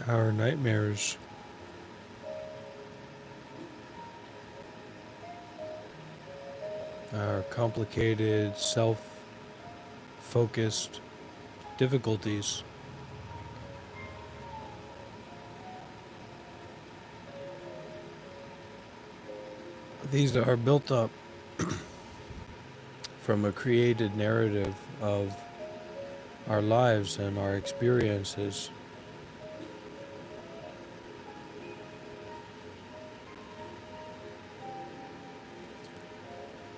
Our nightmares, our complicated, self focused difficulties, these are built up from a created narrative of our lives and our experiences,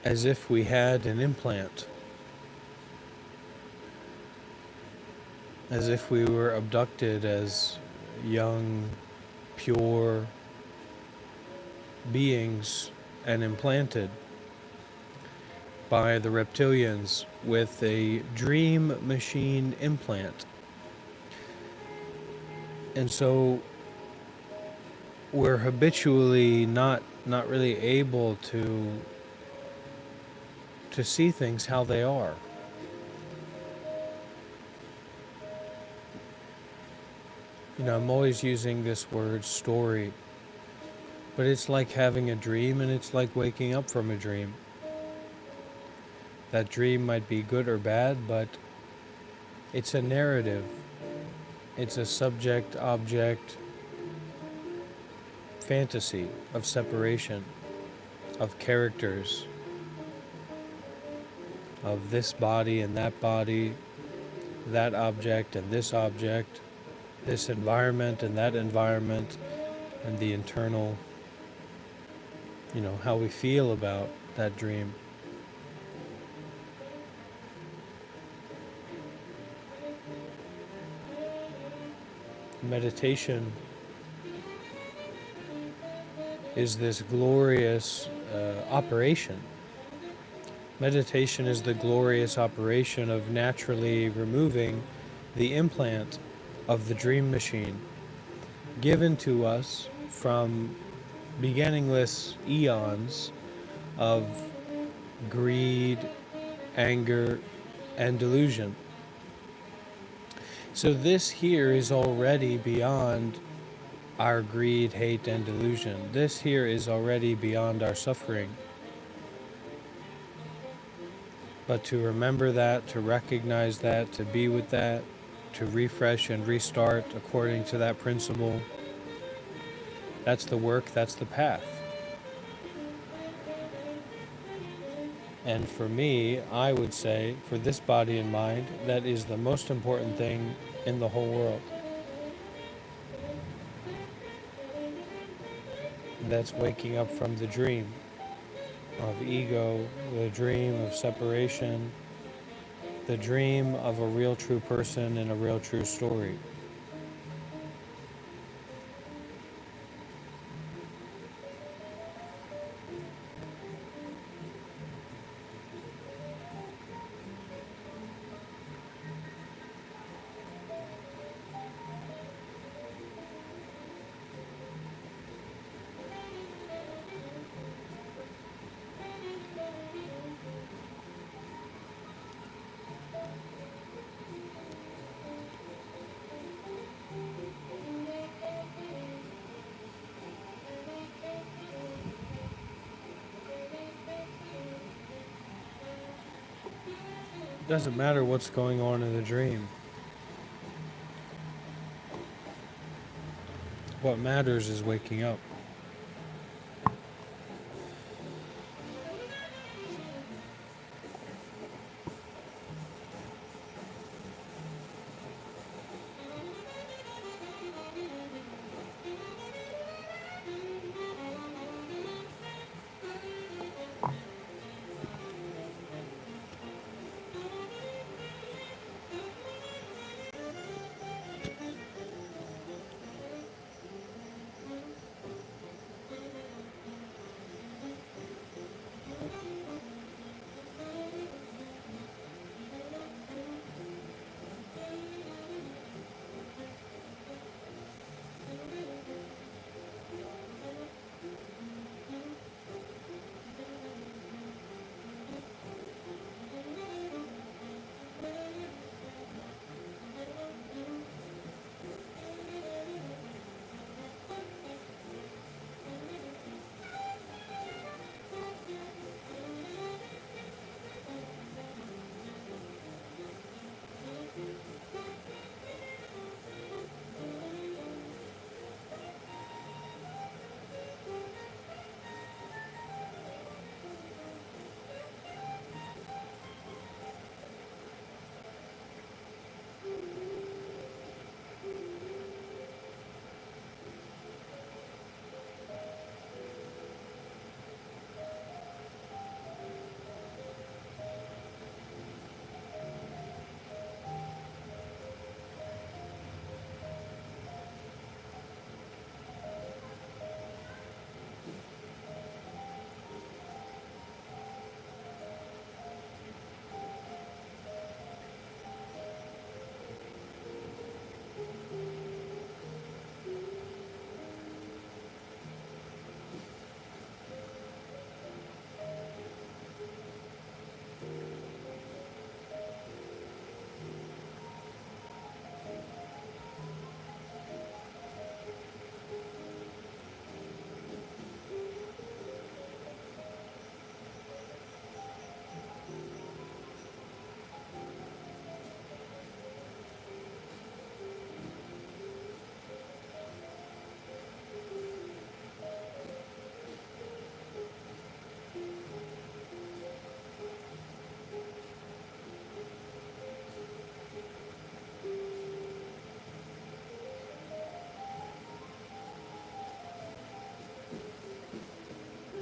as if we had an implant, as if we were abducted as young, pure beings and implanted by the reptilians with a dream machine implant. And so we're habitually not really able to see things how they are. I'm always using this word story, but it's like having a dream and it's like waking up from a dream. That dream might be good or bad, but it's a narrative. It's a subject object fantasy of separation, of characters, of this body and that object and this environment and that environment, and the internal, how we feel about that dream. Meditation is this glorious operation. Meditation is the glorious operation of naturally removing the implant of the dream machine given to us from beginningless eons of greed, anger, and delusion. So this here is already beyond our greed, hate, and delusion. This here is already beyond our suffering. But to remember that, to recognize that, to be with that, to refresh and restart according to that principle, that's the work, that's the path. And for me, I would say, for this body and mind, that is the most important thing in the whole world. That's waking up from the dream of ego, the dream of separation, the dream of a real true person and a real true story. It doesn't matter what's going on in the dream. What matters is waking up.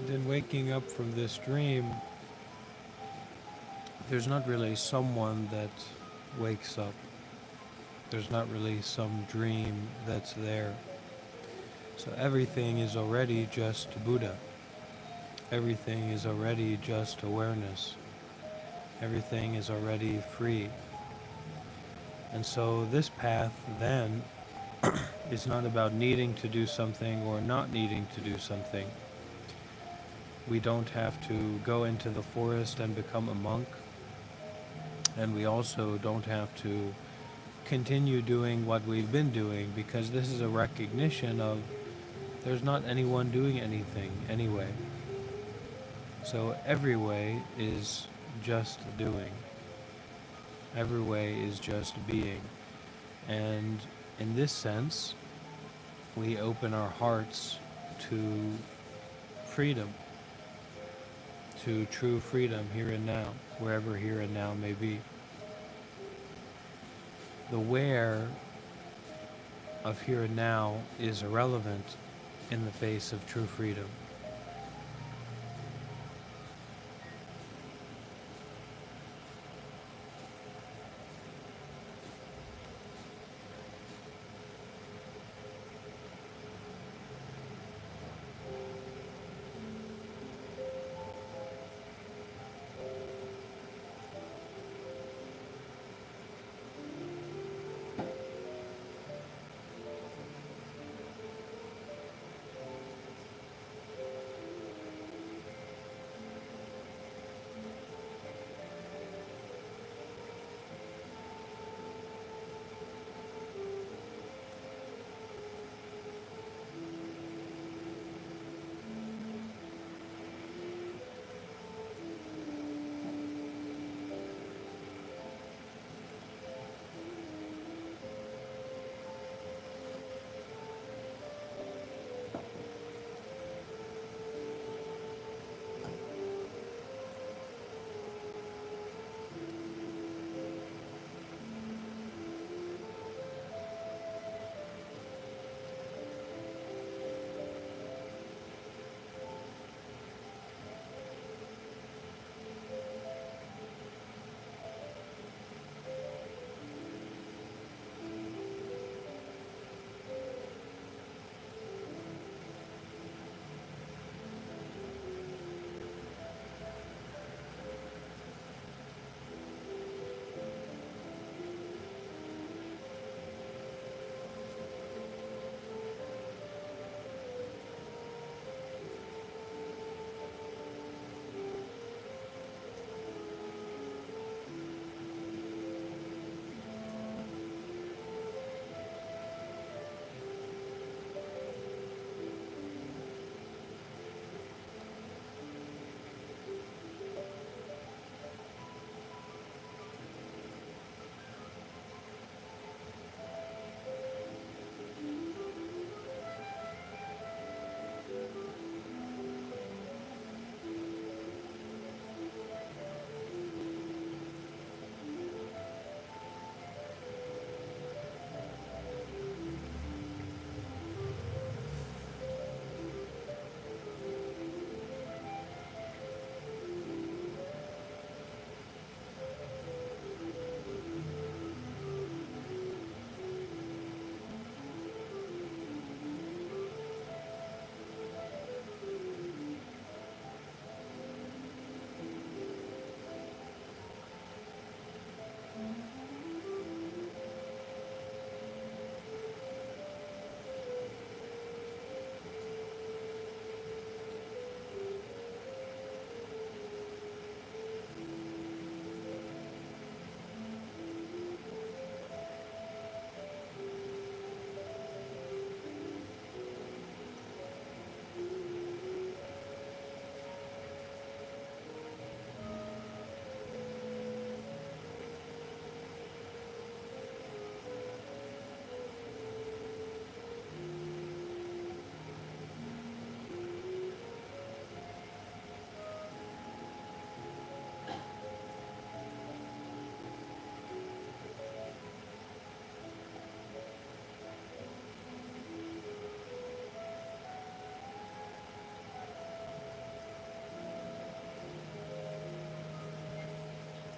And in waking up from this dream, there's not really someone that wakes up. There's not really some dream that's there. So everything is already just Buddha. Everything is already just awareness. Everything is already free. And so this path then is not about needing to do something or not needing to do something. We don't have to go into the forest and become a monk. And we also don't have to continue doing what we've been doing, because this is a recognition of there's not anyone doing anything anyway. So every way is just doing. Every way is just being. And in this sense, we open our hearts to freedom, to true freedom here and now, wherever here and now may be. The where of here and now is irrelevant in the face of true freedom.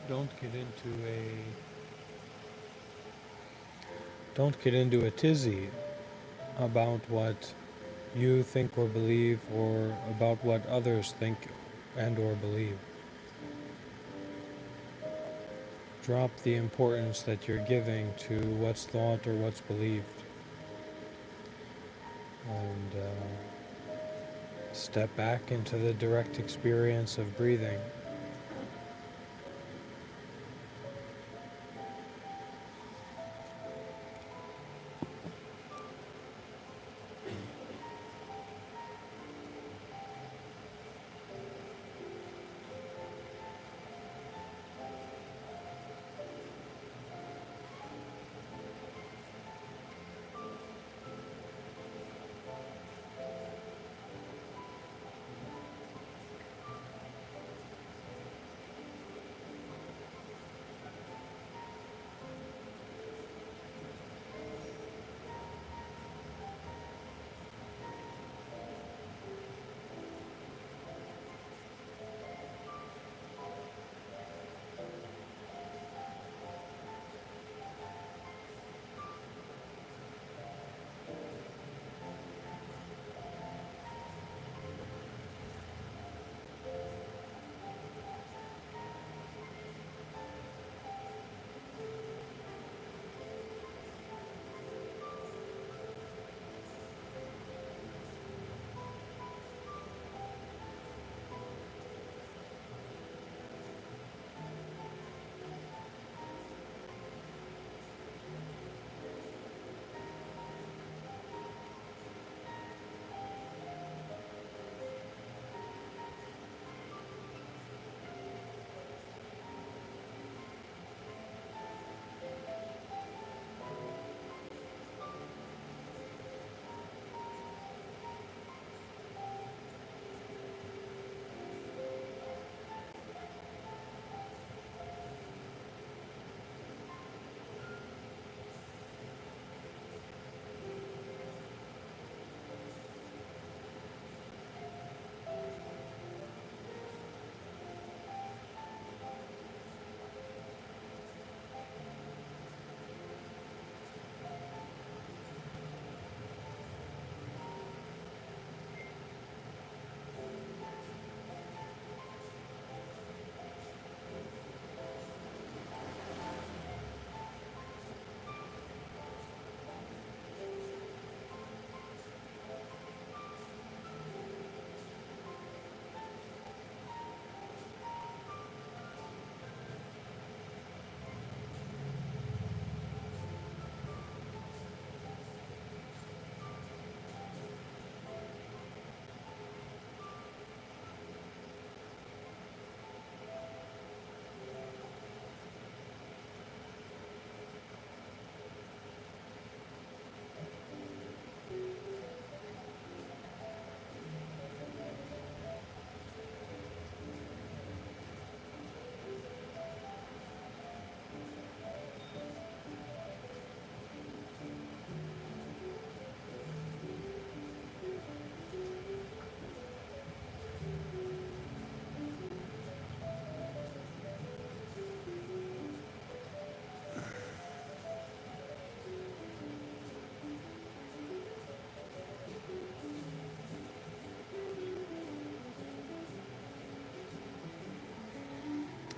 Don't get into a don't get into a tizzy about what you think or believe, or about what others think and or believe. Drop the importance that you're giving to what's thought or what's believed, and step back into the direct experience of breathing.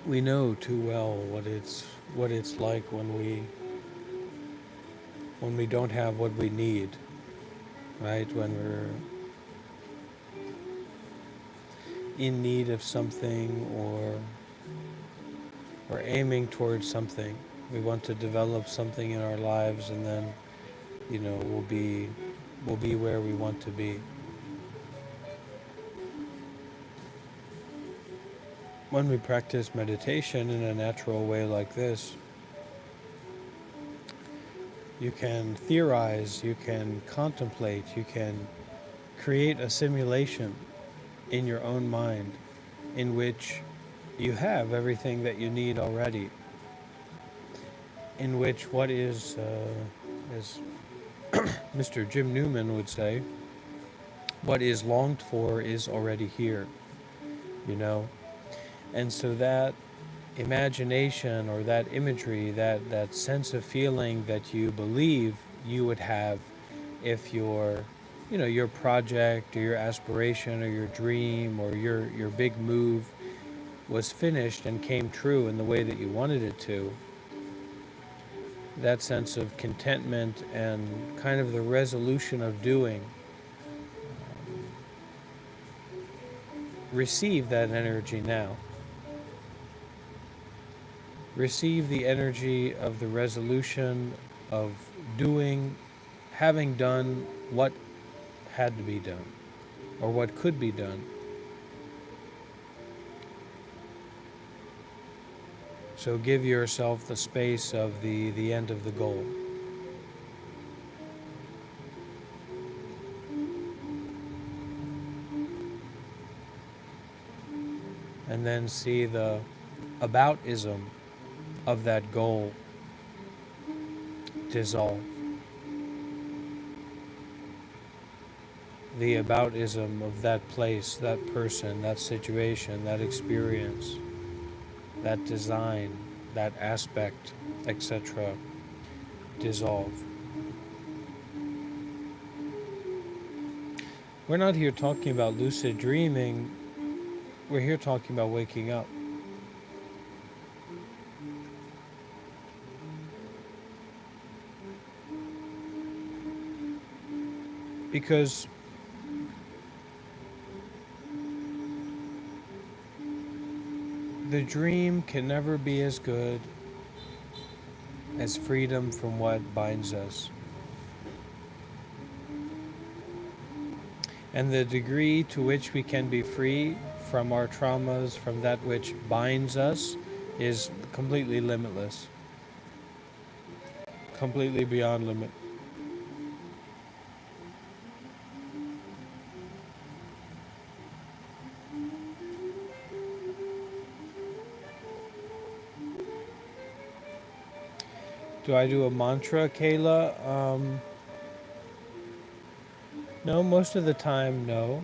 We know too well what it's like when we don't have what we need, right? When we're in need of something, or aiming towards something. We want to develop something in our lives, and then we'll be where we want to be. When we practice meditation in a natural way like this, you can theorize, you can contemplate, you can create a simulation in your own mind in which you have everything that you need already, in which what is, as Mr. Jim Newman would say, what is longed for is already here, you know? And so that imagination or that imagery, that sense of feeling that you believe you would have if your project or your aspiration or your dream or your big move was finished and came true in the way that you wanted it to, that sense of contentment and kind of the resolution of doing, receive that energy now. Receive the energy of the resolution of doing, having done what had to be done or what could be done. So give yourself the space of the end of the goal. And then see the aboutism of that goal dissolve. The aboutism of that place, that person, that situation, that experience, that design, that aspect, etc. dissolve. We're not here talking about lucid dreaming, we're here talking about waking up. Because the dream can never be as good as freedom from what binds us. And the degree to which we can be free from our traumas, from that which binds us, is completely limitless. Completely beyond limit. Do I do a mantra, Kayla? No, most of the time, no.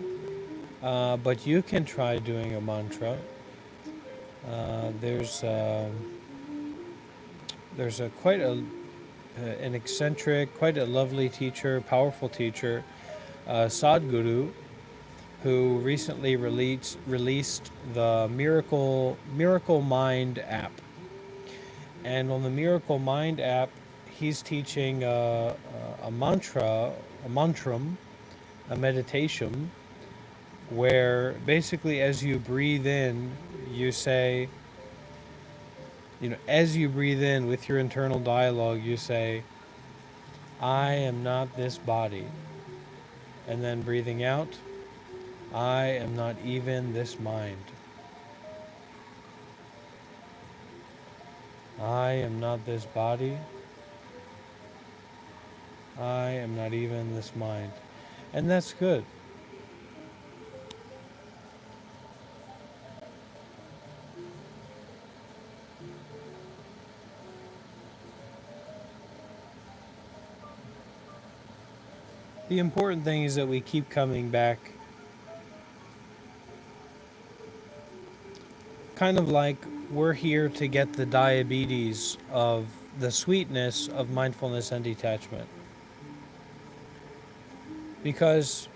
But you can try doing a mantra. There's a quite an eccentric, quite a lovely teacher, powerful teacher, Sadhguru, who recently released the Miracle Mind app. And on the Miracle Mind app, he's teaching a mantra, a mantram, a meditation, where basically as you breathe in, you say, as you breathe in with your internal dialogue, you say, I am not this body. And then breathing out, I am not even this mind. I am not this body. I am not even this mind. And that's good. The important thing is that we keep coming back, kind of like we're here to get the diabetes of the sweetness of mindfulness and detachment. Because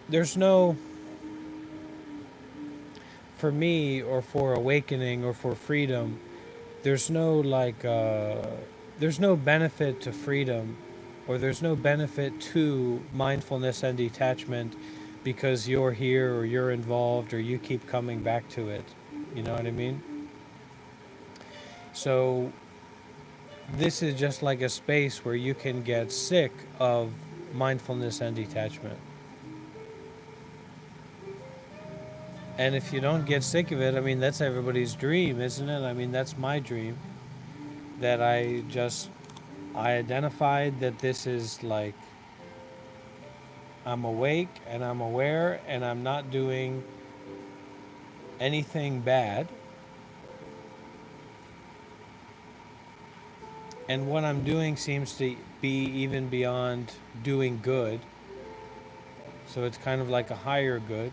there's no, for me or for awakening or for freedom, there's no there's no benefit to freedom, or there's no benefit to mindfulness and detachment because you're here or you're involved or you keep coming back to it. You know what I mean? So this is just like a space where you can get sick of mindfulness and detachment. And if you don't get sick of it, I mean, that's everybody's dream, isn't it? I mean, that's my dream. That I identified that this is like, I'm awake and I'm aware and I'm not doing anything bad. And what I'm doing seems to be even beyond doing good. So it's kind of like a higher good.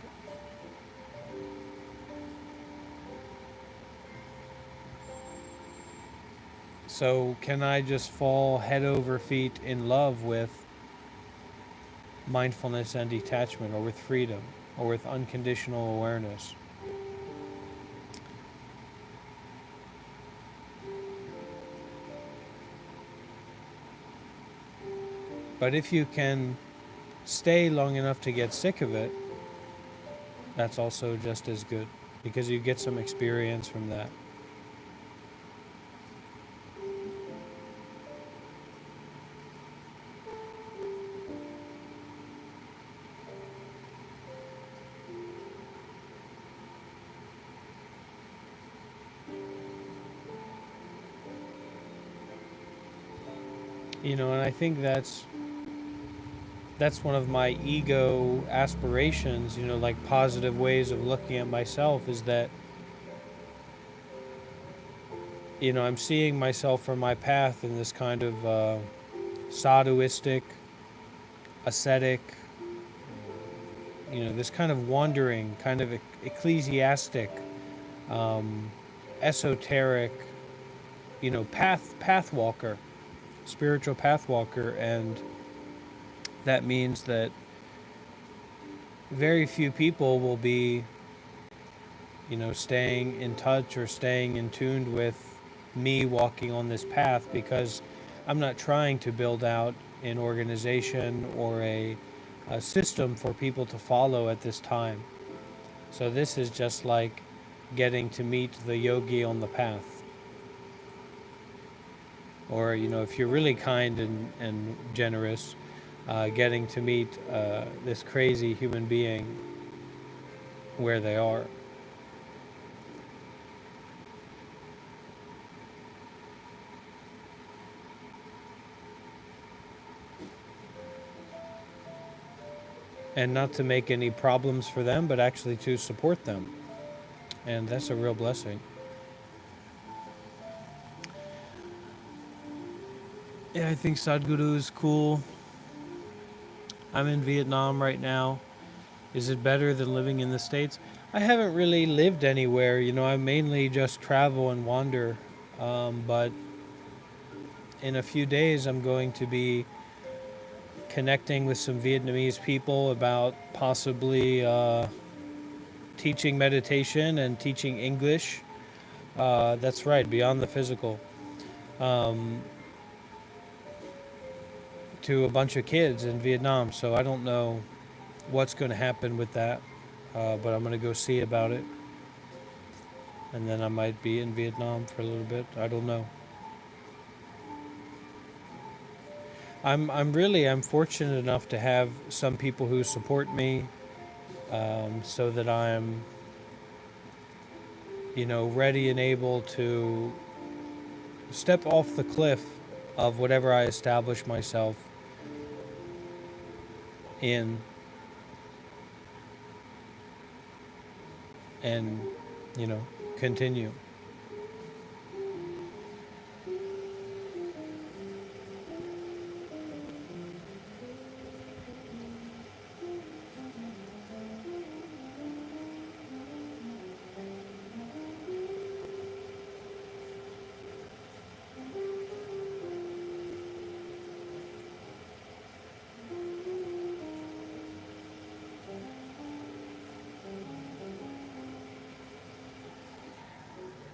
So, can I just fall head over feet in love with mindfulness and detachment, or with freedom, or with unconditional awareness? But if you can stay long enough to get sick of it, that's also just as good, because you get some experience from that. And I think that's one of my ego aspirations, like positive ways of looking at myself, is that I'm seeing myself from my path in this kind of sadhuistic, ascetic, this kind of wandering, kind of ecclesiastic, um, esoteric, path walker, spiritual path walker. And that means that very few people will be, staying in touch or staying in tune with me walking on this path, because I'm not trying to build out an organization or a system for people to follow at this time. So this is just like getting to meet the yogi on the path. Or, if you're really kind and generous, getting to meet this crazy human being where they are. And not to make any problems for them, but actually to support them. And that's a real blessing. Yeah, I think Sadhguru is cool. I'm in Vietnam right now. Is it better than living in the States? I haven't really lived anywhere. I mainly just travel and wander. But in a few days, I'm going to be connecting with some Vietnamese people about possibly teaching meditation and teaching English. That's right, beyond the physical. Um, to a bunch of kids in Vietnam. So I don't know what's going to happen with that, but I'm going to go see about it. And then I might be in Vietnam for a little bit. I don't know. I'm fortunate enough to have some people who support me, so that I'm, ready and able to step off the cliff of whatever I establish myself in, and, you know, continue.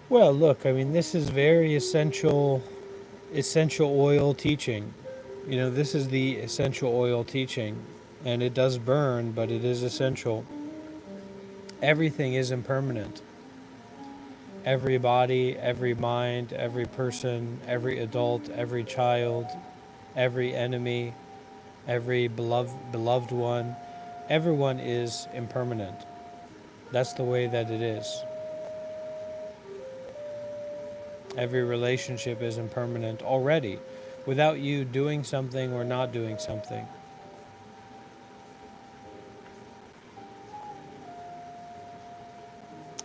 Well, look, I mean, this is very essential oil teaching. This is the essential oil teaching, and it does burn, but it is essential. Everything is impermanent. Every body, every mind, every person, every adult, every child, every enemy, every beloved one, everyone is impermanent. That's the way that it is. Every relationship is impermanent already, without you doing something or not doing something.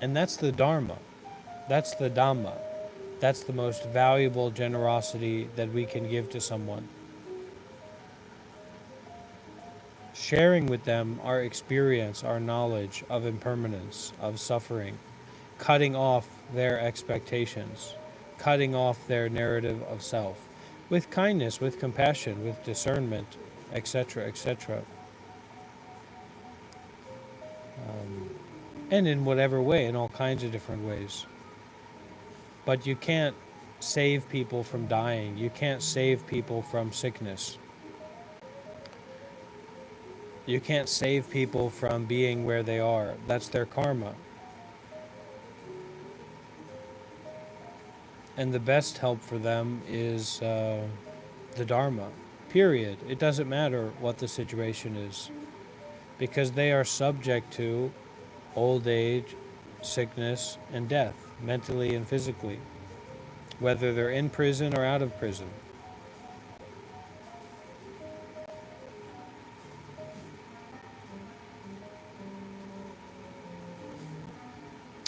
And that's the Dharma. That's the Dhamma. That's the most valuable generosity that we can give to someone. Sharing with them our experience, our knowledge of impermanence, of suffering, cutting off their expectations, cutting off their narrative of self with kindness, with compassion, with discernment, etc., etc. And in whatever way, in all kinds of different ways. But you can't save people from dying. You can't save people from sickness. You can't save people from being where they are. That's their karma. And the best help for them is the Dharma, period. It doesn't matter what the situation is, because they are subject to old age, sickness, and death, mentally and physically, whether they're in prison or out of prison.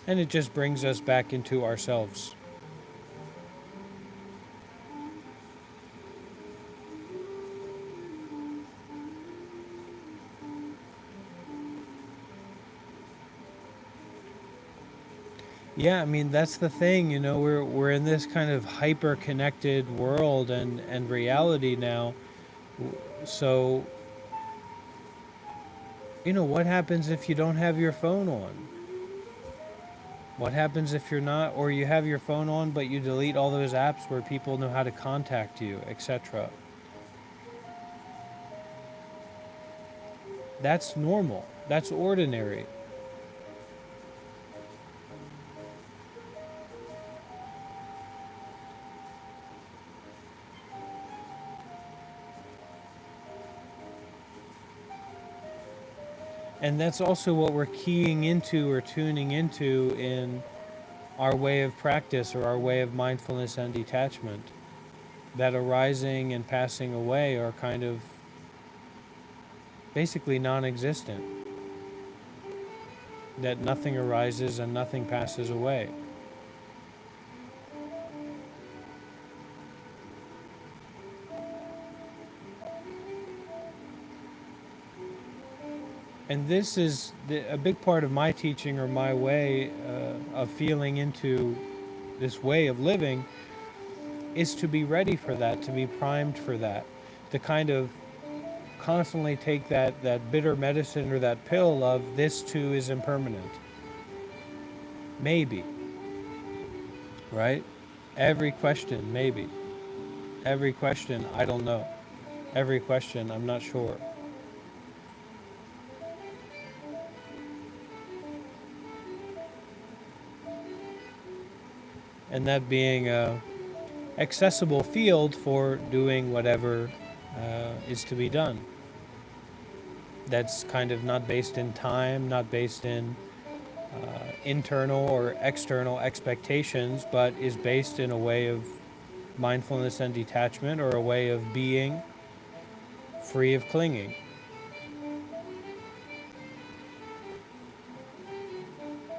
And it just brings us back into ourselves. Yeah, I mean that's the thing, we're in this kind of hyper connected world and reality now. So, what happens if you don't have your phone on? What happens if you're not, or you have your phone on but you delete all those apps where people know how to contact you, etc.? That's normal. That's ordinary. And that's also what we're keying into or tuning into in our way of practice or our way of mindfulness and detachment. That arising and passing away are kind of basically non existent. That nothing arises and nothing passes away. And this is a big part of my teaching or my way of feeling into this way of living, is to be ready for that, to be primed for that, to kind of constantly take that bitter medicine or that pill of this too is impermanent. Maybe. Right? Every question, maybe. Every question, I don't know. Every question, I'm not sure. And that being a accessible field for doing whatever is to be done. That's kind of not based in time, not based in internal or external expectations, but is based in a way of mindfulness and detachment, or a way of being free of clinging.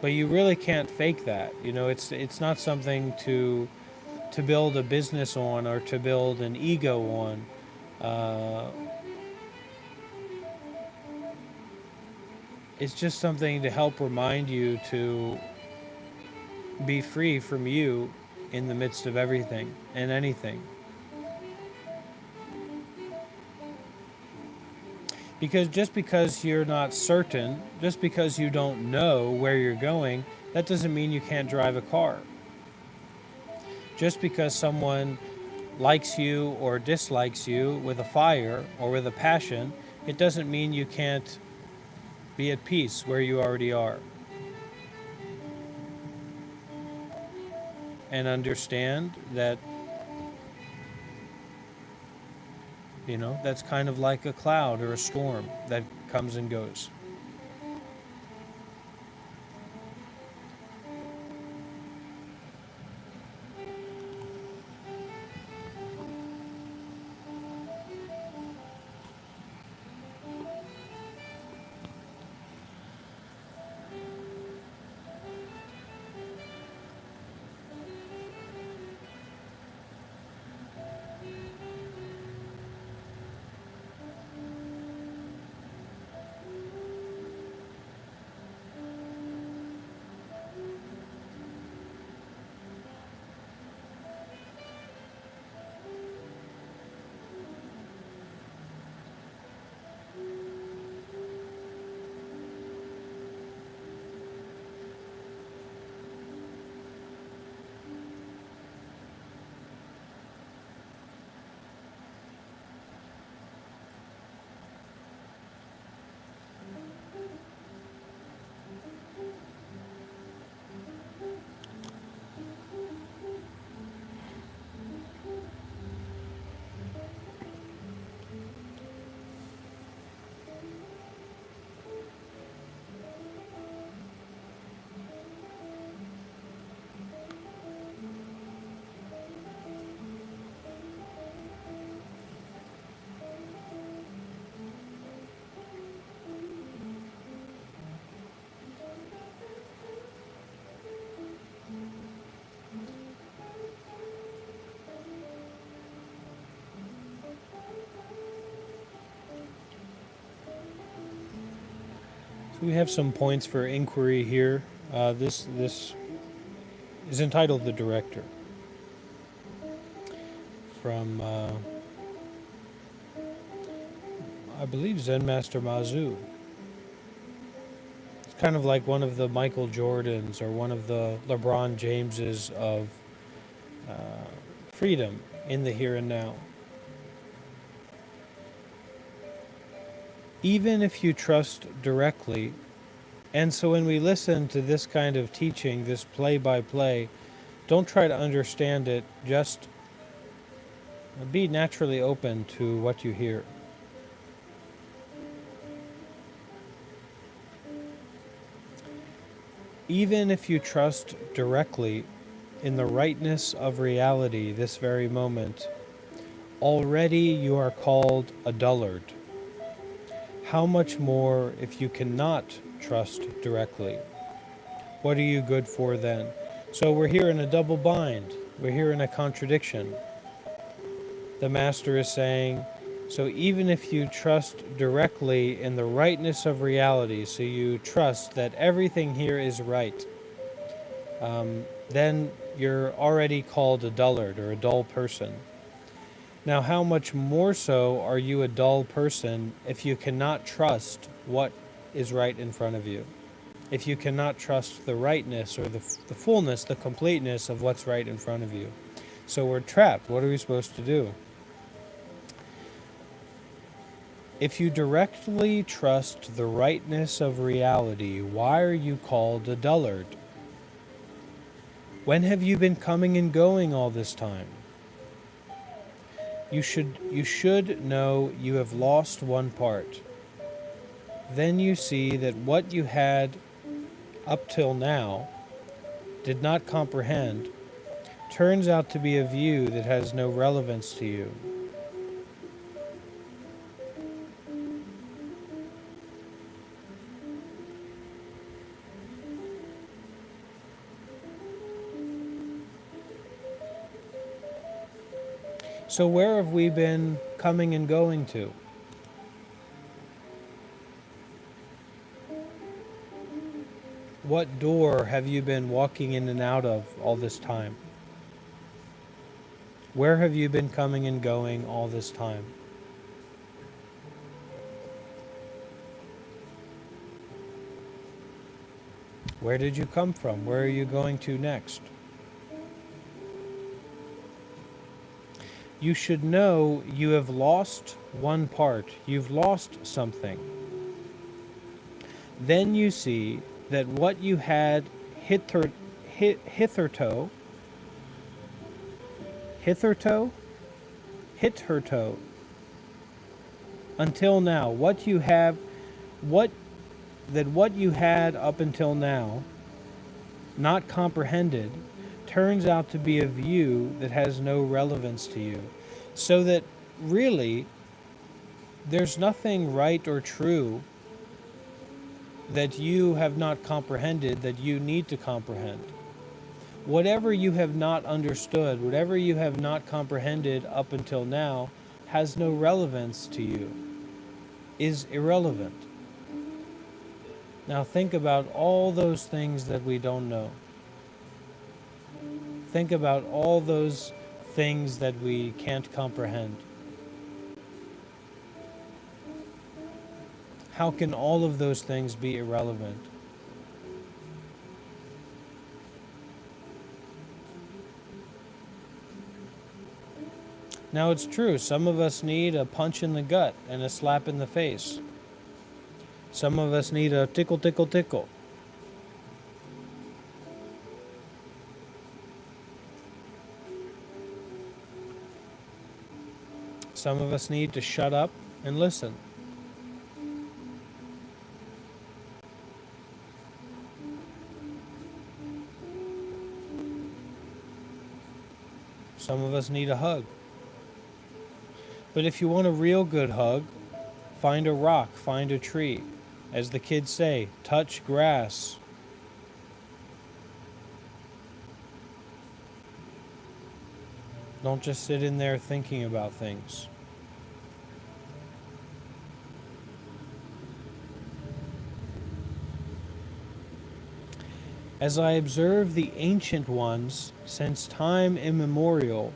But you really can't fake that. It's not something to build a business on or to build an ego on. It's just something to help remind you to be free from you in the midst of everything and anything. Because just because you're not certain, just because you don't know where you're going, that doesn't mean you can't drive a car. Just because someone likes you or dislikes you with a fire or with a passion, it doesn't mean you can't be at peace where you already are. And understand that, that's kind of like a cloud or a storm that comes and goes. We have some points for inquiry here. This is entitled "The Director" from, I believe, Zen Master Mazu. It's kind of like one of the Michael Jordans or one of the LeBron Jameses of freedom in the here and now. Even if you trust directly, and so when we listen to this kind of teaching, this play-by-play, don't try to understand it, just be naturally open to what you hear. Even if you trust directly in the rightness of reality this very moment, already you are called a dullard. How much more if you cannot trust directly? What are you good for then? So we're here in a double bind. We're here in a contradiction. The Master is saying, so even if you trust directly in the rightness of reality, so you trust that everything here is right, then you're already called a dullard or a dull person. Now, how much more so are you a dull person if you cannot trust what is right in front of you? If you cannot trust the rightness or the fullness, the completeness of what's right in front of you. So we're trapped. What are we supposed to do? If you directly trust the rightness of reality, why are you called a dullard? When have you been coming and going all this time? You should know you have lost one part. Then you see that what you had up till now did not comprehend turns out to be a view that has no relevance to you. So where have we been coming and going to? What door have you been walking in and out of all this time? Where have you been coming and going all this time? Where did you come from? Where are you going to next? You should know you have lost one part. You've lost something. Then you see that what you had hitherto, until now, what you had up until now, not comprehended, turns out to be a view that has no relevance to you. So that really, there's nothing right or true that you have not comprehended that you need to comprehend. Whatever you have not understood, whatever you have not comprehended up until now, has no relevance to you, is irrelevant. Now think about all those things that we don't know. Think about all those things that we can't comprehend. How can all of those things be irrelevant? Now it's true, some of us need a punch in the gut and a slap in the face. Some of us need a tickle, tickle, tickle. Some of us need to shut up and listen. Some of us need a hug. But if you want a real good hug, find a rock, find a tree. As the kids say, touch grass. Don't just sit in there thinking about things. As I observe the ancient ones since time immemorial,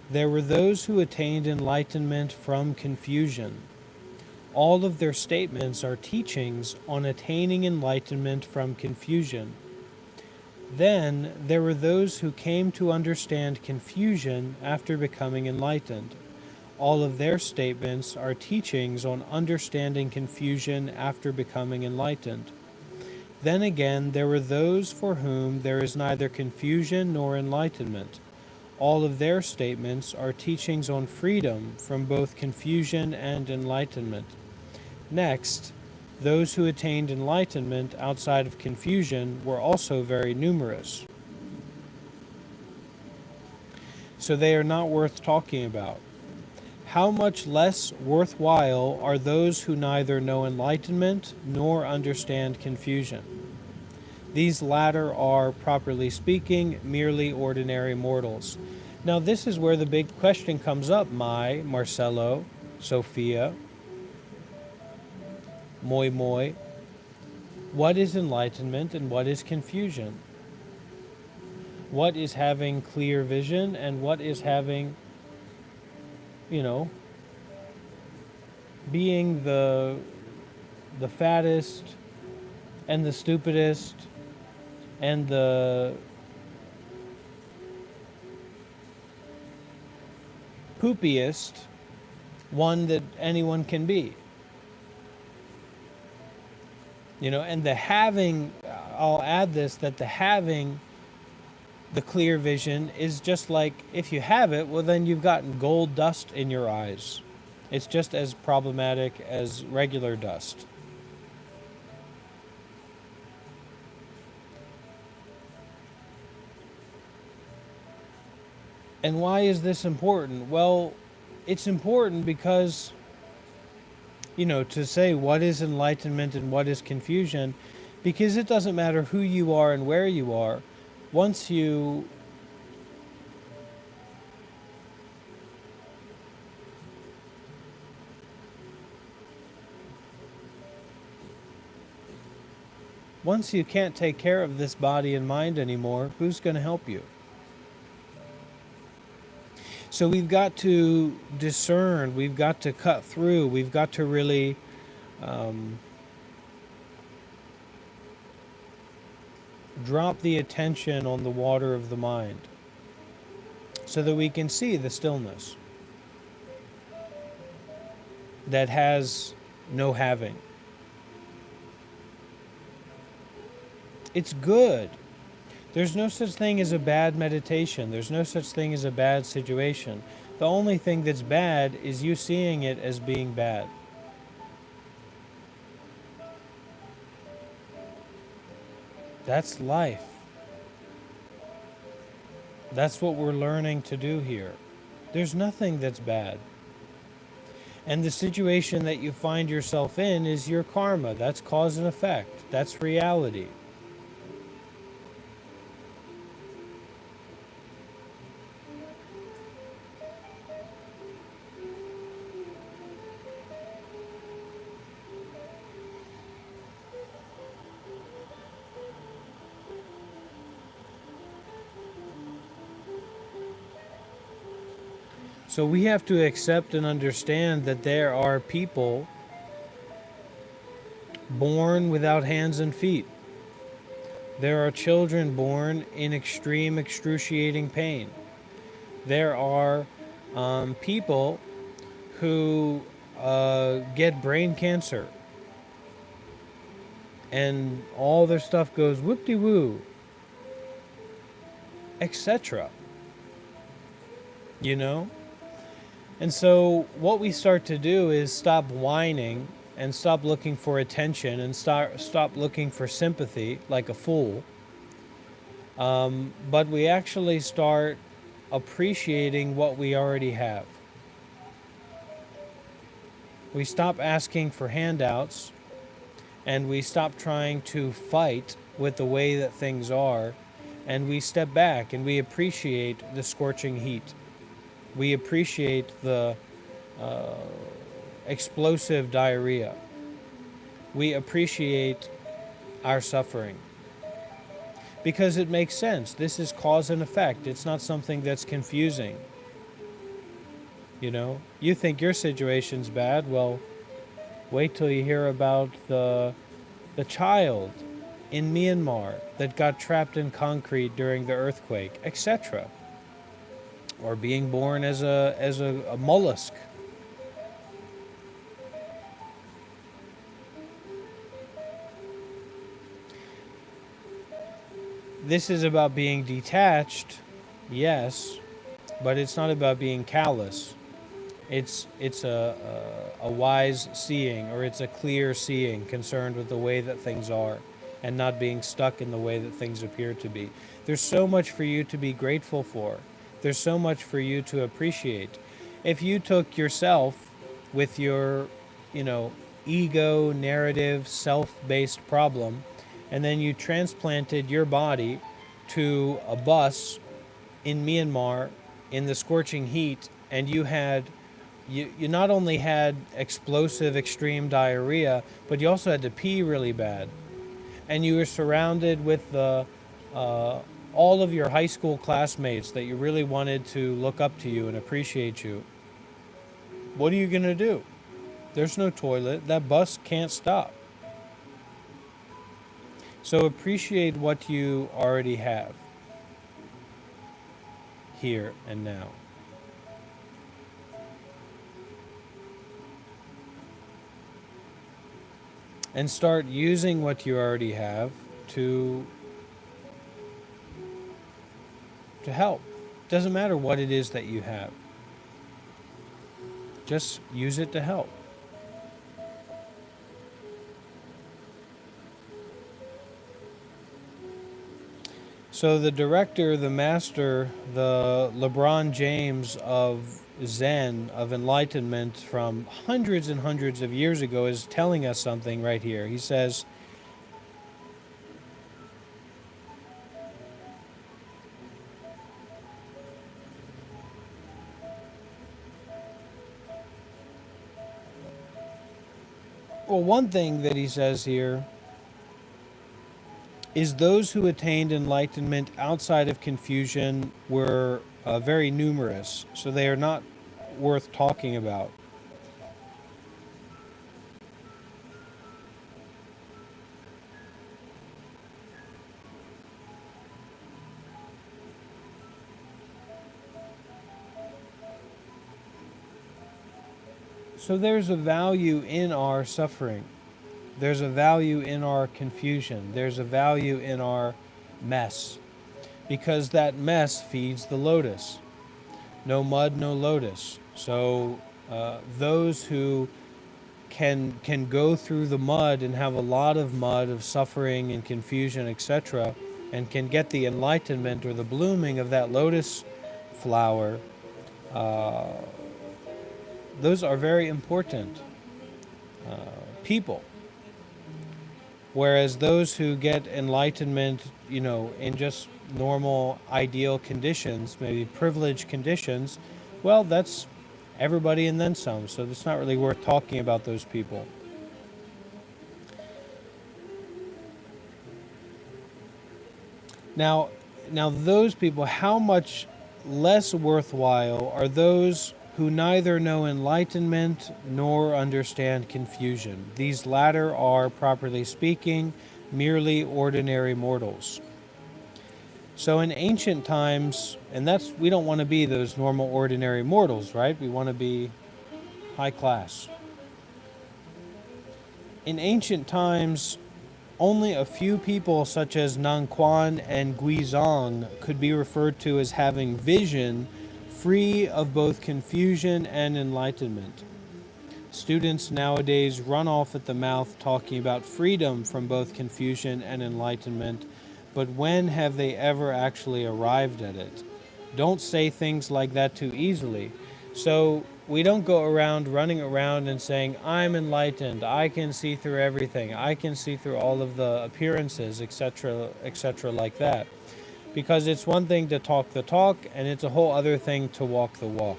there were those who attained enlightenment from confusion. All of their statements are teachings on attaining enlightenment from confusion. Then there were those who came to understand confusion after becoming enlightened. All of their statements are teachings on understanding confusion after becoming enlightened. Then again, there were those for whom there is neither confusion nor enlightenment. All of their statements are teachings on freedom from both confusion and enlightenment. Next, those who attained enlightenment outside of confusion were also very numerous. So they are not worth talking about. How much less worthwhile are those who neither know enlightenment nor understand confusion? These latter are, properly speaking, merely ordinary mortals. Now this is where the big question comes up, Marcelo, Sophia, Moi. What is enlightenment and what is confusion? What is having clear vision and what is having, being the fattest and the stupidest and the poopiest one that anyone can be. And the having, I'll add this, that the having the clear vision is just like, if you have it, well then you've gotten gold dust in your eyes. It's just as problematic as regular dust. And why is this important? Well, it's important because, to say what is enlightenment and what is confusion, because it doesn't matter who you are and where you are. Once you can't take care of this body and mind anymore, who's going to help you? So we've got to discern, we've got to cut through, we've got to really drop the attention on the water of the mind so that we can see the stillness that has no having. It's good. There's no such thing as a bad meditation. There's no such thing as a bad situation. The only thing that's bad is you seeing it as being bad. That's life. That's what we're learning to do here. There's nothing that's bad. And the situation that you find yourself in is your karma. That's cause and effect. That's reality. So we have to accept and understand that there are people born without hands and feet. There are children born in extreme, excruciating pain. There are people who get brain cancer and all their stuff goes whoop-de-woo, etc. And so what we start to do is stop whining and stop looking for attention and stop looking for sympathy like a fool. But we actually start appreciating what we already have. We stop asking for handouts and we stop trying to fight with the way that things are, and we step back and we appreciate the scorching heat. We appreciate the explosive diarrhea. We appreciate our suffering. because it makes sense. This is cause and effect. It's not something that's confusing. You know, you think your situation's bad. Well, wait till you hear about the child in Myanmar that got trapped in concrete during the earthquake, etc. Or being born as a mollusk. This is about being detached, yes, but it's not about being callous. It's a wise seeing, or it's a clear seeing concerned with the way that things are and not being stuck in the way that things appear to be. There's so much for you to be grateful for. There's so much for you to appreciate. If you took yourself with your, you know, ego, narrative, self-based problem, and then you transplanted your body to a bus in Myanmar in the scorching heat, and you not only had explosive extreme diarrhea, but you also had to pee really bad, and you were surrounded with uh, all of your high school classmates that you really wanted to look up to you and appreciate you. What are you going to do? There's no toilet. That bus can't stop. So appreciate what you already have here and now. And start using what you already have to help. Doesn't matter what it is that you have. Just use it to help. So the director, the master, the LeBron James of Zen, of enlightenment from hundreds and hundreds of years ago is telling us something right here. He says, well, one thing that he says here is those who attained enlightenment outside of confusion were very numerous, so they are not worth talking about. So there's a value in our suffering. There's a value in our confusion. There's a value in our mess, because that mess feeds the lotus. No mud, no lotus. So those who can go through the mud and have a lot of mud of suffering and confusion, etc., and can get the enlightenment or the blooming of that lotus flower, those are very important people. Whereas those who get enlightenment, you know, in just normal, ideal conditions, maybe privileged conditions, well, that's everybody and then some. So it's not really worth talking about those people. Now, those people, how much less worthwhile are those who neither know enlightenment nor understand confusion? These latter are, properly speaking, merely ordinary mortals. So in ancient times, and that's, we don't want to be those normal ordinary mortals, right? We want to be high class. In ancient times, only a few people such as Nan Quan and Guizong could be referred to as having vision free of both confusion and enlightenment. Students nowadays run off at the mouth talking about freedom from both confusion and enlightenment, but when have they ever actually arrived at it? Don't say things like that too easily. So we don't go around running around and saying, I'm enlightened, I can see through everything, I can see through all of the appearances, etc., like that. Because it's one thing to talk the talk, and it's a whole other thing to walk the walk.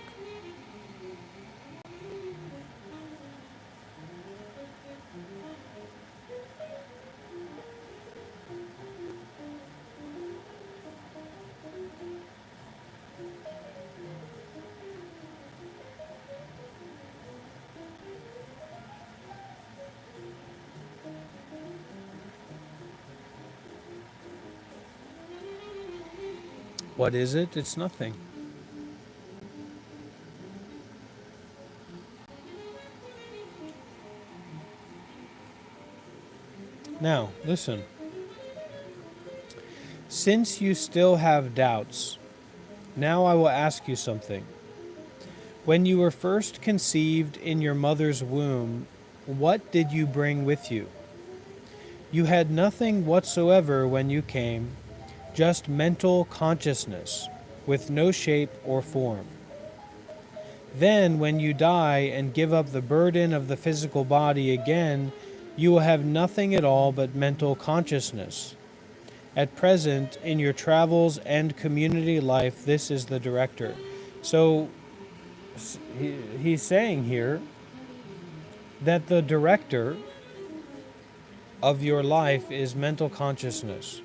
What is it? It's nothing. Now, listen. Since you still have doubts, now I will ask you something. When you were first conceived in your mother's womb, what did you bring with you? You had nothing whatsoever when you came, just mental consciousness, with no shape or form. Then, when you die and give up the burden of the physical body again, you will have nothing at all but mental consciousness. At present, in your travels and community life, this is the director. So, he's saying here that the director of your life is mental consciousness.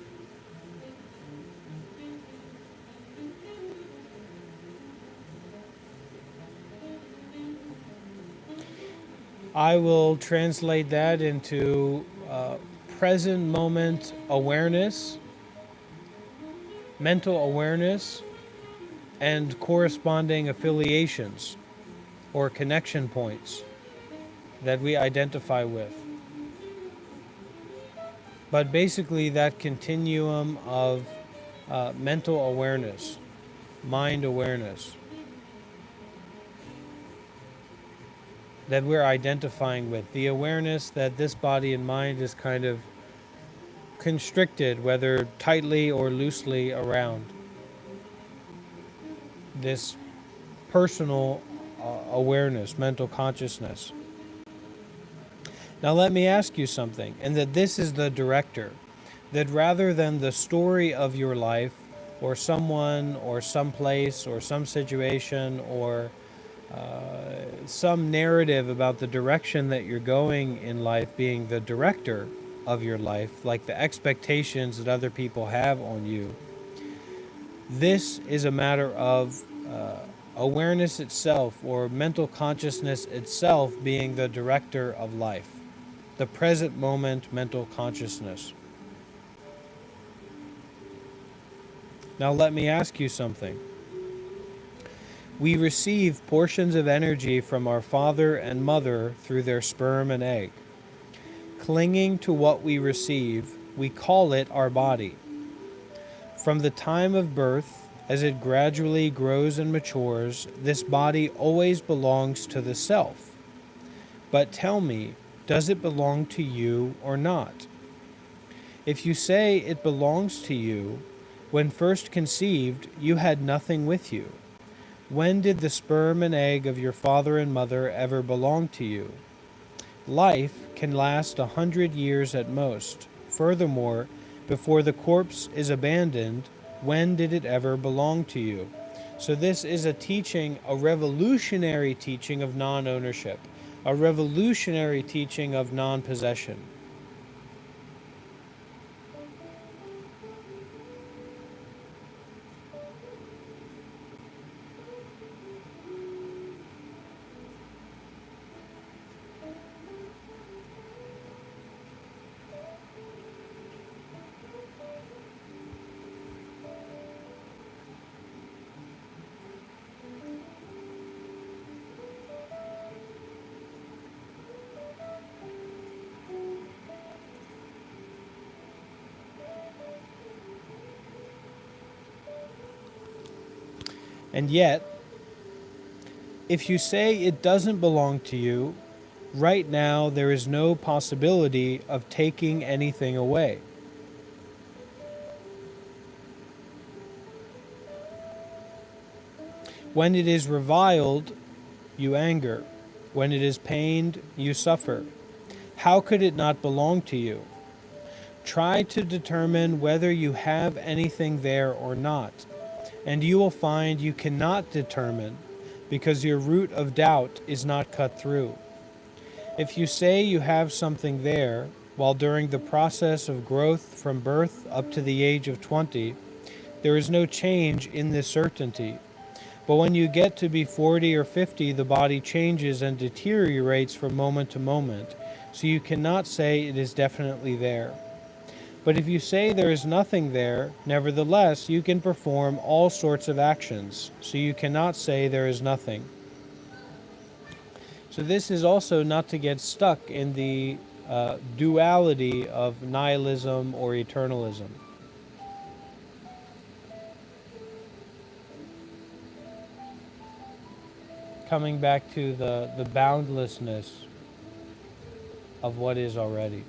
I will translate that into present moment awareness, mental awareness, and corresponding affiliations or connection points that we identify with. But basically, that continuum of mental awareness, mind awareness, that we're identifying with. The awareness that this body and mind is kind of constricted, whether tightly or loosely, around this personal awareness, mental consciousness. Now, let me ask you something, and that this is the director, that rather than the story of your life, or someone, or some place, or some situation, or some narrative about the direction that you're going in life being the director of your life, like the expectations that other people have on you, this is a matter of awareness itself, or mental consciousness itself being the director of life. The present moment mental consciousness. Now let me ask you something. We receive portions of energy from our father and mother through their sperm and egg. Clinging to what we receive, we call it our body. From the time of birth, as it gradually grows and matures, this body always belongs to the self. But tell me, does it belong to you or not? If you say it belongs to you, when first conceived, you had nothing with you. When did the sperm and egg of your father and mother ever belong to you? Life can last 100 years at most. Furthermore, before the corpse is abandoned, when did it ever belong to you? So this is a teaching, a revolutionary teaching of non-ownership, a revolutionary teaching of non-possession. And yet, if you say it doesn't belong to you, right now there is no possibility of taking anything away. When it is reviled, you anger. When it is pained, you suffer. How could it not belong to you? Try to determine whether you have anything there or not, and you will find you cannot determine, because your root of doubt is not cut through. If you say you have something there, while during the process of growth from birth up to the age of 20, there is no change in this certainty. But when you get to be 40 or 50, the body changes and deteriorates from moment to moment, so you cannot say it is definitely there. But if you say there is nothing there, nevertheless, you can perform all sorts of actions, so you cannot say there is nothing. So this is also not to get stuck in the duality of nihilism or eternalism. Coming back to the boundlessness of what is already,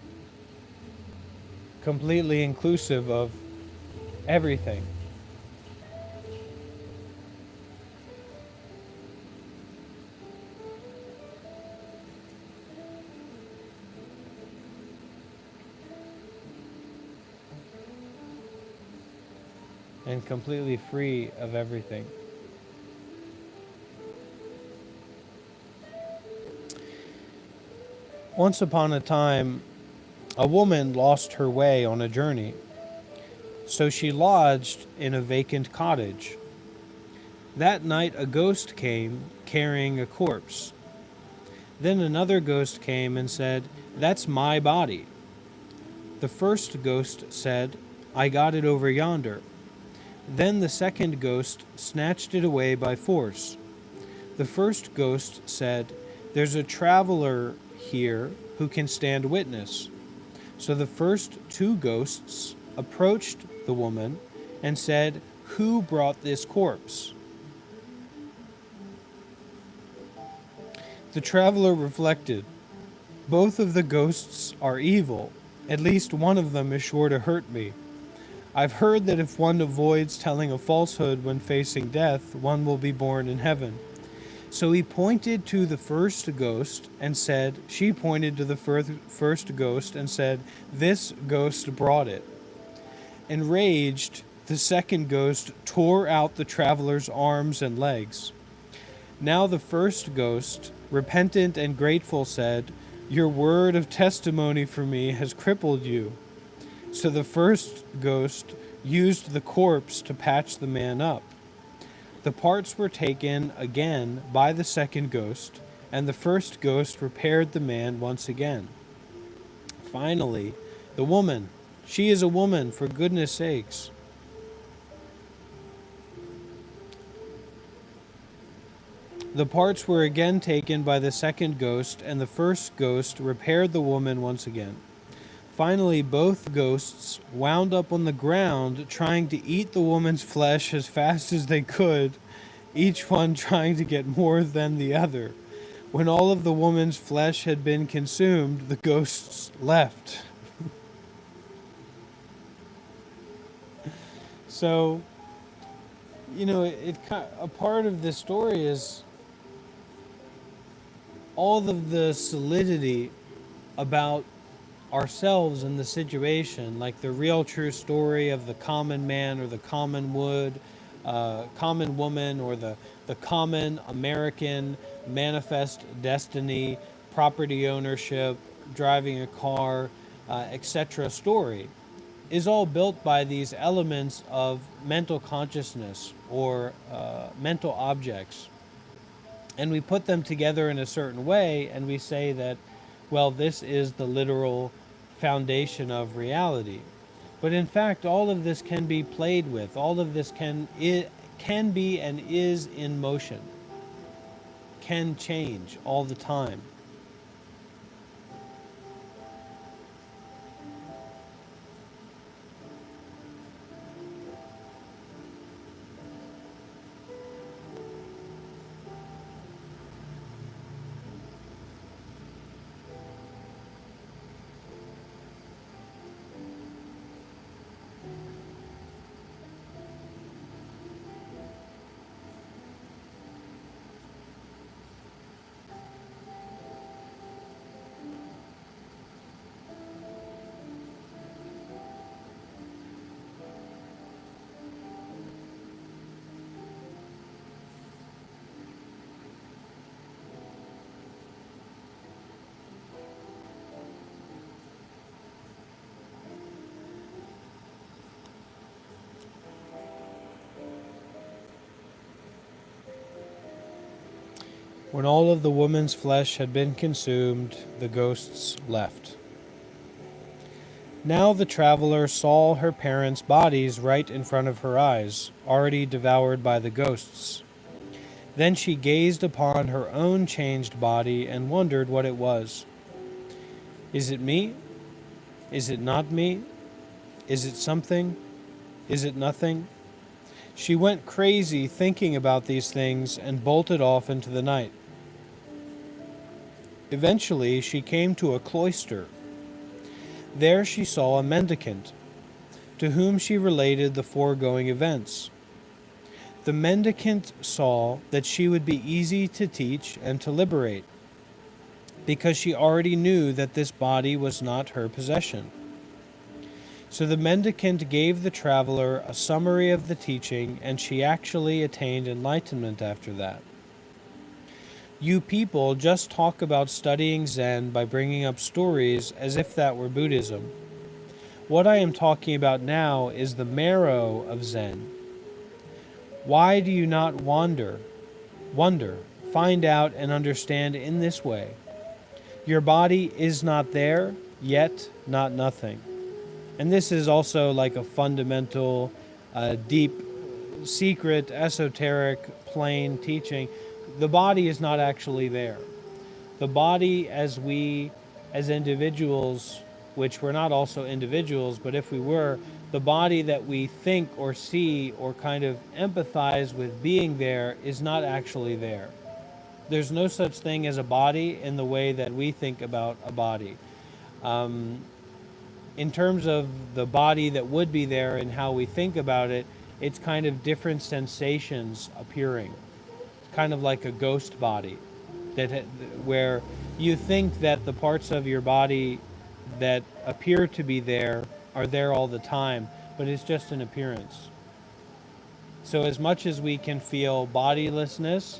completely inclusive of everything. And completely free of everything. Once upon a time, a woman lost her way on a journey, so she lodged in a vacant cottage. That night a ghost came carrying a corpse. Then another ghost came and said, "That's my body." The first ghost said, "I got it over yonder." Then the second ghost snatched it away by force. The first ghost said, "There's a traveler here who can stand witness." So the first two ghosts approached the woman and said, "Who brought this corpse?" The traveler reflected. Both of the ghosts are evil. At least one of them is sure to hurt me. I've heard that if one avoids telling a falsehood when facing death, one will be born in heaven. So he pointed to the first ghost and said, she pointed to the first ghost and said, "This ghost brought it." Enraged, the second ghost tore out the traveler's arms and legs. Now the first ghost, repentant and grateful, said, "Your word of testimony for me has crippled you." So the first ghost used the corpse to patch the man up. The parts were taken again by the second ghost, and the first ghost repaired the man once again. Finally, the woman, she is a woman, for goodness sakes. The parts were again taken by the second ghost, and the first ghost repaired the woman once again. Finally, both ghosts wound up on the ground, trying to eat the woman's flesh as fast as they could, each one trying to get more than the other. When all of the woman's flesh had been consumed, the ghosts left. So, a part of this story is all of the solidity about ourselves and the situation, like the real true story of the common man or the common common woman, or the common American manifest destiny, property ownership, driving a car, etc. story, is all built by these elements of mental consciousness or mental objects. And we put them together in a certain way, and we say that, well, this is the literal foundation of reality. But in fact, all of this can be played with. All of this can be and is in motion, can change all the time. When all of the woman's flesh had been consumed, the ghosts left. Now the traveler saw her parents' bodies right in front of her eyes, already devoured by the ghosts. Then she gazed upon her own changed body and wondered what it was. Is it me? Is it not me? Is it something? Is it nothing? She went crazy thinking about these things and bolted off into the night. Eventually, she came to a cloister. There she saw a mendicant, to whom she related the foregoing events. The mendicant saw that she would be easy to teach and to liberate, because she already knew that this body was not her possession. So the mendicant gave the traveler a summary of the teaching, and she actually attained enlightenment after that. You people just talk about studying Zen by bringing up stories as if that were Buddhism. What I am talking about now is the marrow of Zen. Why do you not wonder, find out and understand in this way? Your body is not there, yet not nothing. And this is also like a fundamental, deep, secret, esoteric, plain teaching. The body is not actually there. The body, as we, as individuals, which we're not also individuals, but if we were, the body that we think or see or kind of empathize with being there is not actually there. There's no such thing as a body in the way that we think about a body. In terms of the body that would be there and how we think about it, it's kind of different sensations appearing, kind of like a ghost body, where you think that the parts of your body that appear to be there are there all the time, but it's just an appearance. So as much as we can feel bodilessness,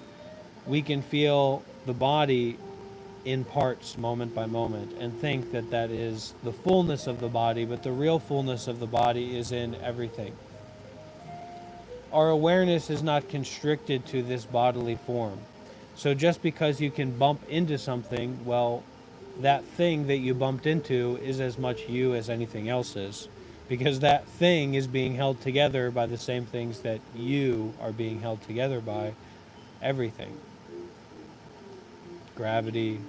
we can feel the body in parts moment by moment and think that that is the fullness of the body, but the real fullness of the body is in everything. Our awareness is not constricted to this bodily form. So just because you can bump into something, well, that thing that you bumped into is as much you as anything else is, because that thing is being held together by the same things that you are being held together by, everything. Gravity,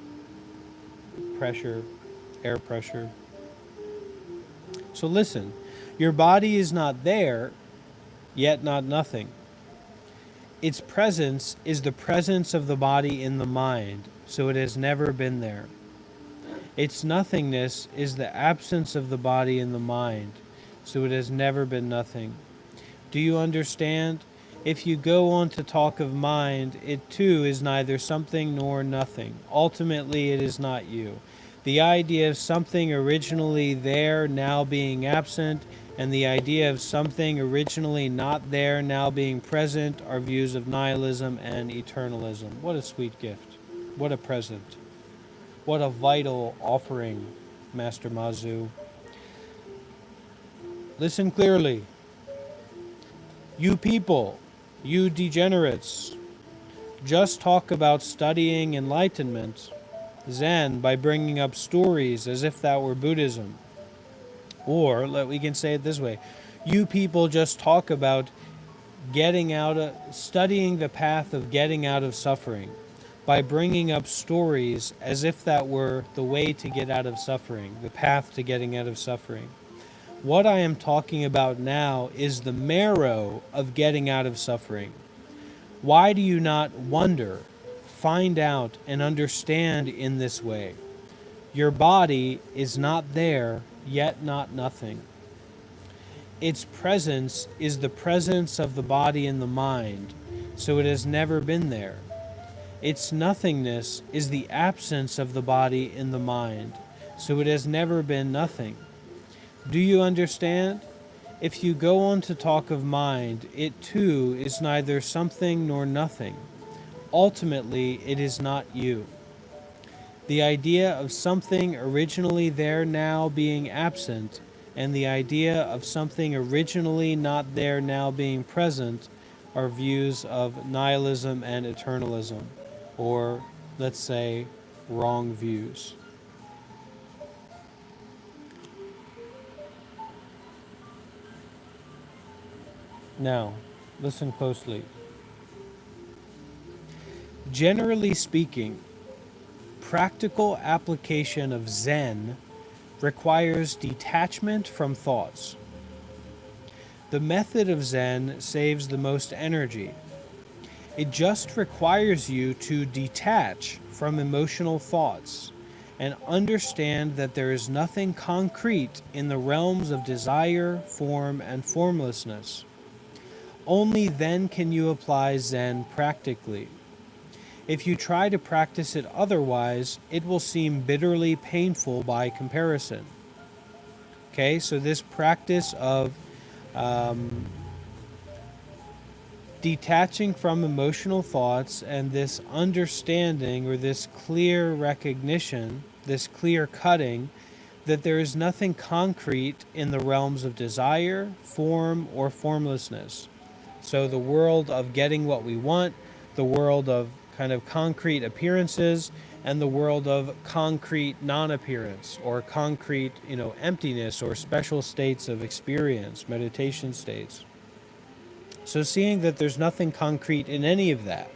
pressure, air pressure. So listen, your body is not there, yet not nothing. Its presence is the presence of the body in the mind, so it has never been there. Its nothingness is the absence of the body in the mind, so it has never been nothing. Do you understand? If you go on to talk of mind, it too is neither something nor nothing. Ultimately, it is not you. The idea of something originally there now being absent, and the idea of something originally not there now being present are views of nihilism and eternalism. What a sweet gift. What a present. What a vital offering, Master Mazu. Listen clearly. You people, you degenerates, just talk about studying enlightenment, Zen, by bringing up stories as if that were Buddhism. Or, we can say it this way, you people just talk about studying the path of getting out of suffering by bringing up stories as if that were the way to get out of suffering, the path to getting out of suffering. What I am talking about now is the marrow of getting out of suffering. Why do you not wonder, find out, and understand in this way? Your body is not there, yet not nothing. Its presence is the presence of the body in the mind, so it has never been there. Its nothingness is the absence of the body in the mind, so it has never been nothing. Do you understand? If you go on to talk of mind, it too is neither something nor nothing. Ultimately, it is not you. The idea of something originally there now being absent, and the idea of something originally not there now being present, are views of nihilism and eternalism, or, let's say, wrong views. Now, listen closely. Generally speaking, practical application of Zen requires detachment from thoughts. The method of Zen saves the most energy. It just requires you to detach from emotional thoughts and understand that there is nothing concrete in the realms of desire, form, and formlessness. Only then can you apply Zen practically. If you try to practice it otherwise, it will seem bitterly painful by comparison. Okay, so this practice of detaching from emotional thoughts and this understanding or this clear recognition, this clear cutting, that there is nothing concrete in the realms of desire, form, or formlessness. So the world of getting what we want, the world of kind of concrete appearances, and the world of concrete non-appearance or concrete, emptiness or special states of experience, meditation states. So seeing that there's nothing concrete in any of that.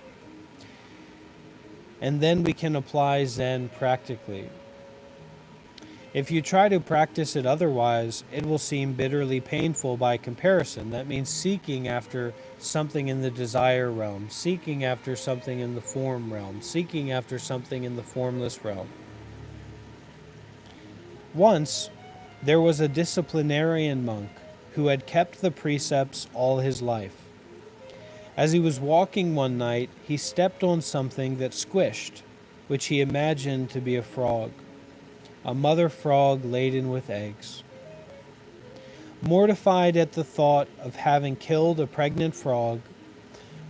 And then we can apply Zen practically. If you try to practice it otherwise, it will seem bitterly painful by comparison. That means seeking after something in the desire realm, seeking after something in the form realm, seeking after something in the formless realm. Once, there was a disciplinarian monk who had kept the precepts all his life. As he was walking one night, he stepped on something that squished, which he imagined to be a frog, a mother frog laden with eggs. Mortified at the thought of having killed a pregnant frog,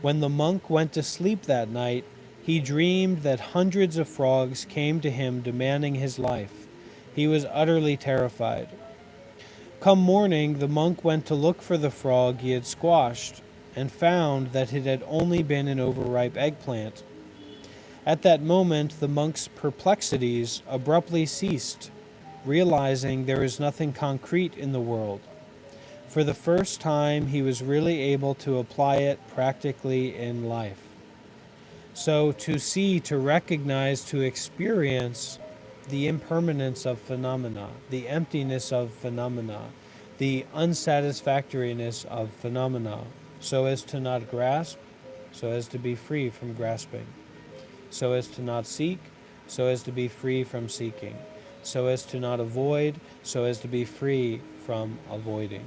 when the monk went to sleep that night, he dreamed that hundreds of frogs came to him demanding his life. He was utterly terrified. Come morning, the monk went to look for the frog he had squashed and found that it had only been an overripe eggplant. At that moment, the monk's perplexities abruptly ceased, realizing there is nothing concrete in the world. For the first time, he was really able to apply it practically in life. So to see, to recognize, to experience the impermanence of phenomena, the emptiness of phenomena, the unsatisfactoriness of phenomena, so as to not grasp, so as to be free from grasping, so as to not seek, so as to be free from seeking, so as to not avoid, so as to be free from avoiding.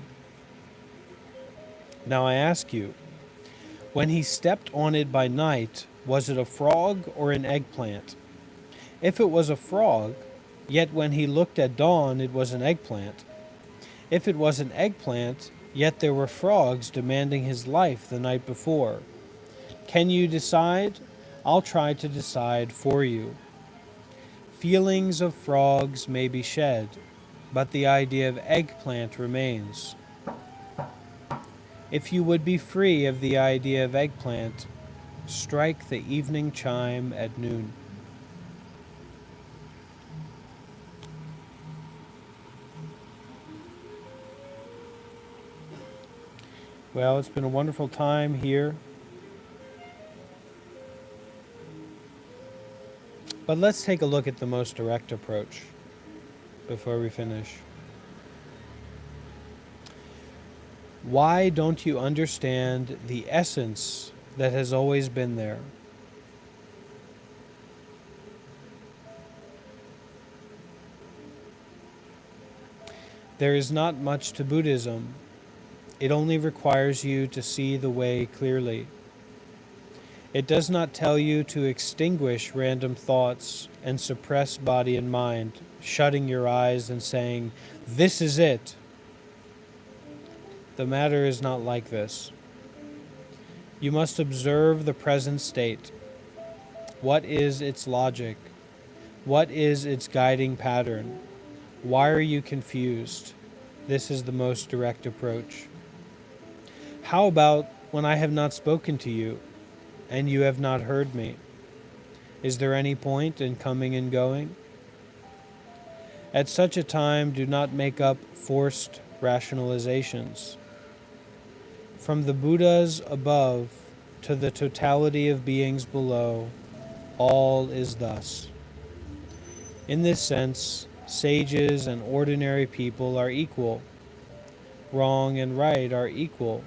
Now I ask you, when he stepped on it by night, was it a frog or an eggplant? If it was a frog, yet when he looked at dawn, it was an eggplant. If it was an eggplant, yet there were frogs demanding his life the night before. Can you decide? I'll try to decide for you. Feelings of frogs may be shed, but the idea of eggplant remains. If you would be free of the idea of eggplant, strike the evening chime at noon. Well, it's been a wonderful time here. But let's take a look at the most direct approach before we finish. Why don't you understand the essence that has always been there? There is not much to Buddhism. It only requires you to see the way clearly. It does not tell you to extinguish random thoughts and suppress body and mind, shutting your eyes and saying, "This is it." The matter is not like this. You must observe the present state. What is its logic? What is its guiding pattern? Why are you confused? This is the most direct approach. How about when I have not spoken to you and you have not heard me? Is there any point in coming and going? At such a time, do not make up forced rationalizations. From the Buddhas above to the totality of beings below, all is thus. In this sense, sages and ordinary people are equal. Wrong and right are equal.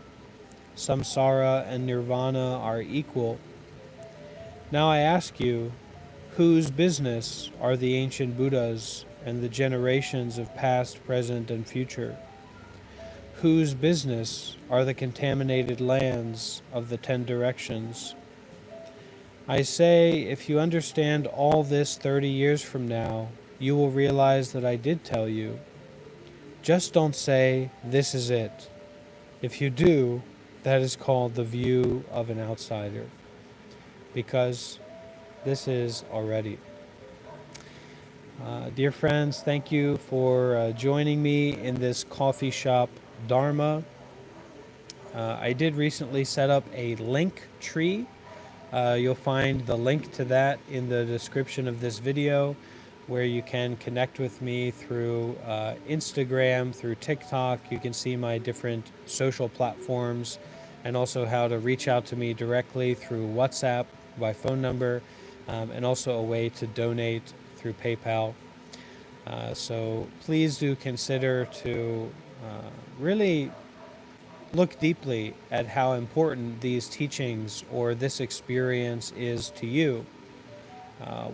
Samsara and nirvana are equal. Now I ask you, whose business are the ancient Buddhas and the generations of past, present, and future? Whose business are the contaminated lands of the 10 directions? I say, if you understand all this 30 years from now, you will realize that I did tell you. Just don't say, this is it. If you do, that is called the view of an outsider, because this is already. Dear friends, thank you for joining me in this coffee shop Dharma. I did recently set up a link tree. You'll find the link to that in the description of this video, where you can connect with me through Instagram, through TikTok. You can see my different social platforms, and also how to reach out to me directly through WhatsApp by phone number, and also a way to donate through PayPal. So please do consider to really look deeply at how important these teachings or this experience is to you.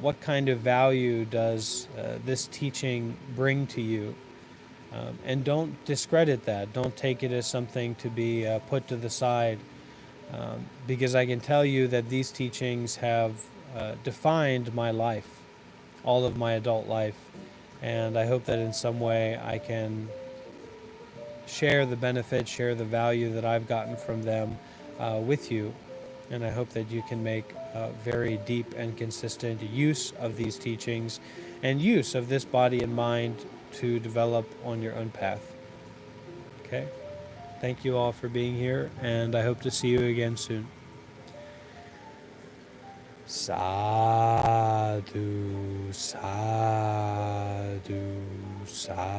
What kind of value does this teaching bring to you? And don't discredit that. Don't take it as something to be put to the side, because I can tell you that these teachings have defined my life, all of my adult life, and I hope that in some way I can share the benefit, share the value that I've gotten from them with you. And I hope that you can make very deep and consistent use of these teachings and use of this body and mind to develop on your own path. Okay? Thank you all for being here, and I hope to see you again soon. Sadhu, sadhu, sadhu.